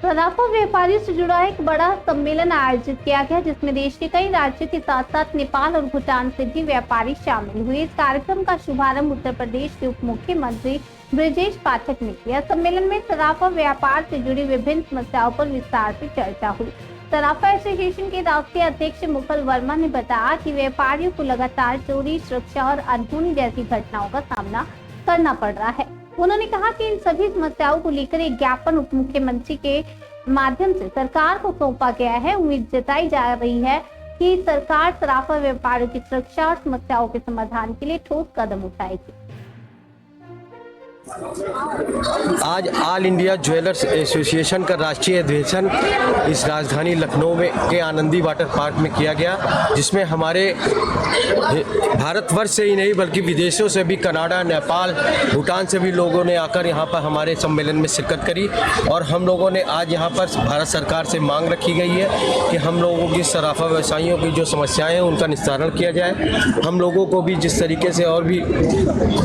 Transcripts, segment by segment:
सराफा व्यापारियों से जुड़ा एक बड़ा सम्मेलन आयोजित किया गया, जिसमें देश के कई राज्यों के साथ साथ नेपाल और भूटान से भी व्यापारी शामिल हुए। इस कार्यक्रम का शुभारंभ उत्तर प्रदेश के उप मुख्यमंत्री ब्रजेश पाठक ने किया। सम्मेलन में सराफा व्यापार से जुड़ी विभिन्न समस्याओं पर विस्तार से चर्चा हुई। सराफा एसोसिएशन के राष्ट्रीय अध्यक्ष मुकुल वर्मा ने बताया कि व्यापारियों को लगातार चोरी, सुरक्षा और अनहोनी जैसी घटनाओं का सामना करना पड़ रहा है। उन्होंने कहा कि इन सभी समस्याओं को लेकर एक ज्ञापन उप मुख्यमंत्री के माध्यम से सरकार को सौंपा गया है। उम्मीद जताई जा रही है कि सरकार सराफा व्यापारियों की सुरक्षा और समस्याओं के समाधान के लिए ठोस कदम उठाएगी। आज ऑल इंडिया ज्वेलर्स एसोसिएशन का राष्ट्रीय अधिवेशन इस राजधानी लखनऊ में के आनंदी वाटर पार्क में किया गया, जिसमें हमारे भारतवर्ष से ही नहीं बल्कि विदेशों से भी, कनाडा, नेपाल, भूटान से भी लोगों ने आकर यहाँ पर हमारे सम्मेलन में शिरकत करी। और हम लोगों ने आज यहाँ पर भारत सरकार से मांग रखी गई है कि हम लोगों की सराफा व्यवसायियों की जो समस्याएं हैं उनका निस्तारण किया जाए। हम लोगों को भी जिस तरीके से और भी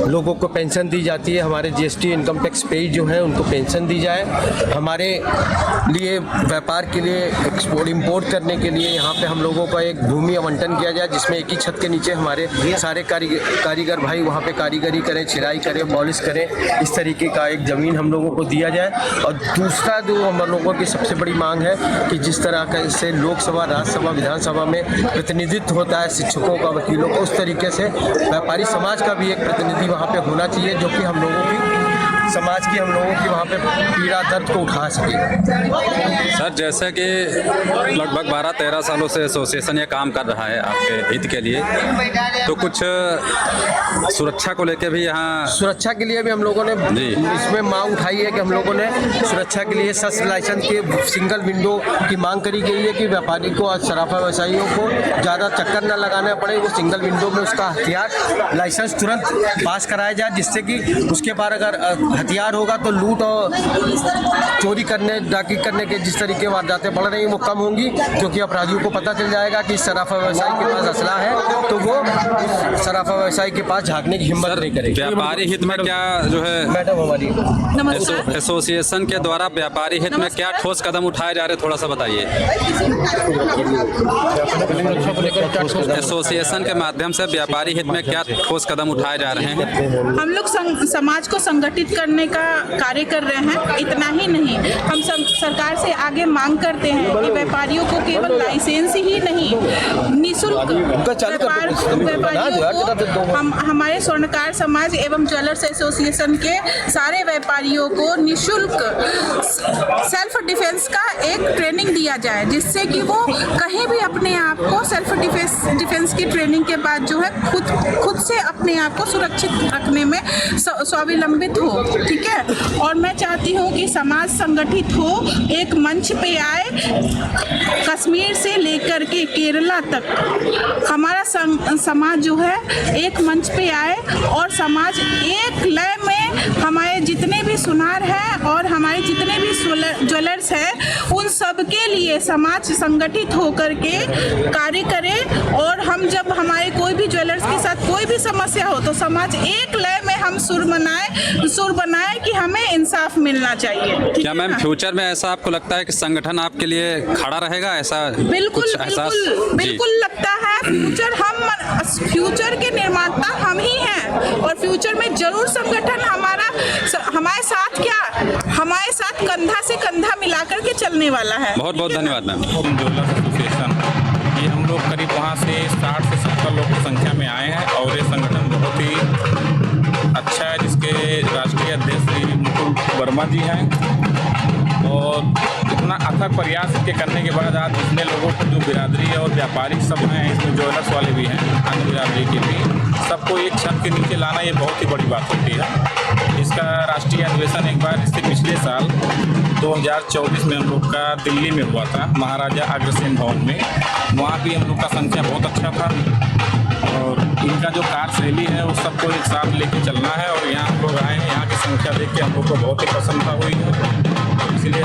लोगों को पेंशन दी जाती है, हमारे जीएसटी इनकम टैक्स पेड जो है उनको पेंशन दी जाए। हमारे लिए व्यापार के लिए एक्सपोर्ट इंपोर्ट करने के लिए यहाँ पे हम लोगों का एक भूमि आवंटन किया जाए, जिसमें एक ही छत के नीचे हमारे सारे कारीगर भाई वहाँ पे कारीगरी करें, छिराई करें, पॉलिश करें। इस तरीके का एक ज़मीन हम लोगों को दिया जाए। और दूसरा जो हम लोगों की सबसे बड़ी मांग है कि जिस तरह से लोकसभा, राज्यसभा, विधानसभा में प्रतिनिधित्व होता है शिक्षकों का, वकीलों का, उस तरीके से व्यापारी समाज का भी एक प्रतिनिधि वहाँ पे होना चाहिए, जो कि हम लोगों की समाज की, हम लोगों की वहाँ पे पीड़ा दर्द को उठा सके। सर, जैसे कि लगभग 12-13 सालों से एसोसिएशन ये काम कर रहा है आपके हित के लिए, तो कुछ सुरक्षा को लेके भी यहाँ सुरक्षा के लिए भी हम लोगों ने इसमें मांग उठाई है कि हम लोगों ने सुरक्षा के लिए सस लाइसेंस के सिंगल विंडो की मांग करी गई है कि व्यापारी को, सराफा व्यवसायियों को ज़्यादा चक्कर न लगाना पड़े। वो सिंगल विंडो में उसका हथियार लाइसेंस तुरंत पास कराया जाए, जिससे कि उसके बाद अगर हथियार होगा तो लूट और चोरी करने, डाकी करने के जिस तरीके वारदातें बढ़ रही हैं वो कम होंगी, क्योंकि अपराधियों को पता चल जाएगा कि सराफा व्यवसायी के पास असला है, तो वो सराफा व्यवसायी के पास झांकने की हिम्मत नहीं करेगी। व्यापारी हित में क्या जो है मैडम हमारी एसोसिएशन के द्वारा व्यापारी हित में क्या ठोस कदम उठाए जा रहे, थोड़ा सा बताइए। एसोसिएशन के माध्यम से व्यापारी हित में क्या ठोस कदम उठाए जा रहे हैं? हम लोग समाज को संगठित करने का कार्य कर रहे हैं। इतना ही नहीं, हम सरकार से आगे मांग करते हैं कि व्यापारियों को केवल लाइसेंस ही नहीं, निःशुल्क व्यापारियों को, हमारे स्वर्णकार समाज एवं ज्वेलर्स एसोसिएशन के सारे व्यापारियों को निःशुल्क सेल्फ डिफेंस का एक ट्रेनिंग दिया जाए, जिससे कि वो कहीं भी अपने आप को सेल्फ डिफेंस की ट्रेनिंग के बाद जो है खुद से अपने आप को सुरक्षित रखने में स्वावलंबित हो। ठीक है। और मैं चाहती हूँ कि समाज संगठित हो, एक मंच पे आए, कश्मीर से लेकर के केरला तक हमारा समाज जो है एक मंच पे आए और समाज एक लय में, हमारे जितने भी सुनार हैं और हमारे जितने भी ज्वेलर्स हैं, उन सब के लिए समाज संगठित होकर के कार्य करे। और हम जब हमारे कोई भी ज्वेलर्स के साथ कोई भी समस्या हो तो समाज एक लय में हम सुर बनाए कि हमें इंसाफ मिलना चाहिए। क्या मैम फ्यूचर में ऐसा आपको लगता है कि संगठन आपके लिए खड़ा रहेगा? ऐसा बिल्कुल लगता है। फ्यूचर के निर्माता हम ही हैं और फ्यूचर में जरूर संगठन हमारे साथ कंधा से कंधा मिलाकर के चलने वाला है। बहुत बहुत धन्यवाद मैम। ज्वेलर्स एसोसिएशन, ये हम लोग करीब वहाँ से 60 से 70 लोग की संख्या में आए हैं और ये संगठन बहुत ही अच्छा है, जिसके राष्ट्रीय अध्यक्ष श्री मुकुल वर्मा जी हैं। और इतना अथक प्रयास के करने के बाद आज इतने लोगों को, जो बिरादरी और व्यापारी सब हैं, इसमें ज्वेलर्स वाले भी हैं, अन्य बिरादरी के भी, सबको एक छत के नीचे लाना ये बहुत ही बड़ी बात होती है। इसका राष्ट्रीय अधिवेशन एक बार इससे पिछले साल 2024 में हम लोग का दिल्ली में हुआ था, महाराजा अग्रसेन भवन में। वहाँ भी हम लोग का संख्या बहुत अच्छा था और इनका जो कार्यशैली है वो सबको एक साथ लेके चलना है। और यहाँ हम लोग आए हैं, यहाँ की संख्या देख के हम लोग को बहुत ही प्रसन्नता हुई है। इसलिए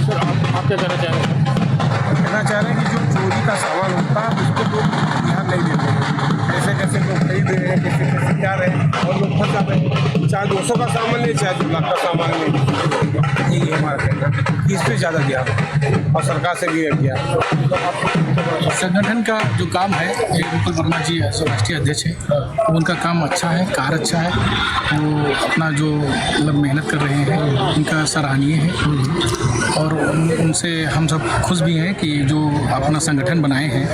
सर आप क्या कहना चाह रहे हैं? कहना चाह रहे हैं कि जो चोरी का सामान होता है उसको लोग ध्यान नहीं देते हैं। कैसे लोग खरीद रहे हैं, कैसे क्या रहे हैं और लोग फंस जाते हैं। चाहे 200 का सामान ले, चाहे 2 लाख का सामान ले, नहीं है हमारा केंद्र, इस पे ज़्यादा ध्यान और सरकार से भी ज्ञान। संगठन का जो काम है, ये मुकुल वर्मा जी राष्ट्रीय अध्यक्ष है, उनका काम अच्छा है, कार्य अच्छा है, वो अपना जो मतलब मेहनत कर रहे हैं उनका सराहनीय है और उनसे हम सब खुश भी हैं कि जो अपना संगठन बनाए हैं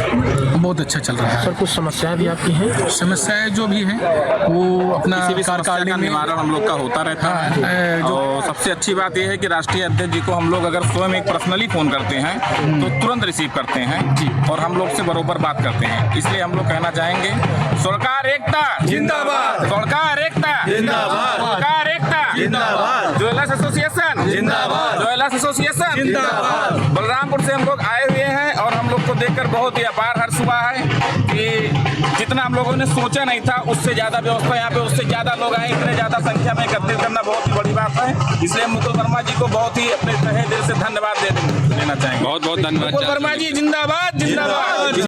वो बहुत अच्छा चल रहा है। सर कुछ समस्याएं भी आपकी हैं? समस्याएं जो भी हैं वो अपना किसी भी समस्या का निवारण हम लोग का होता रहता है। और सबसे अच्छी बात यह है कि राष्ट्रीय अध्यक्ष जी को हम लोग अगर स्वयं एक पर्सनली फ़ोन करते हैं तो तुरंत रिसीव करते हैं जी, और हम लोग से बरोबर बात करते हैं। इसलिए हम लोग कहना चाहेंगे, सरकार एकता जिंदाबाद, सरकार एकता जिंदाबाद, सरकार एकता जिंदाबाद, ज्वेलर्स एसोसिएशन जिंदाबाद, ज्वेलर्स एसोसिएशन जिंदाबाद। बलरामपुर से हम लोग आए हुए हैं और हम लोग को देखकर बहुत ही अपार हर्ष हुआ है कि जितना हम लोगों ने सोचा नहीं था उससे ज़्यादा व्यवस्था यहाँ पे, उससे ज़्यादा लोग आए, इतने ज़्यादा संख्या में एकत्रित करना बहुत ही बड़ी बात है। इसलिए मुकुल वर्मा जी को बहुत ही अपने तहे दिल से धन्यवाद देना चाहेंगे। बहुत बहुत धन्यवाद। मुकुल वर्मा जी जिंदाबाद जिंदाबाद।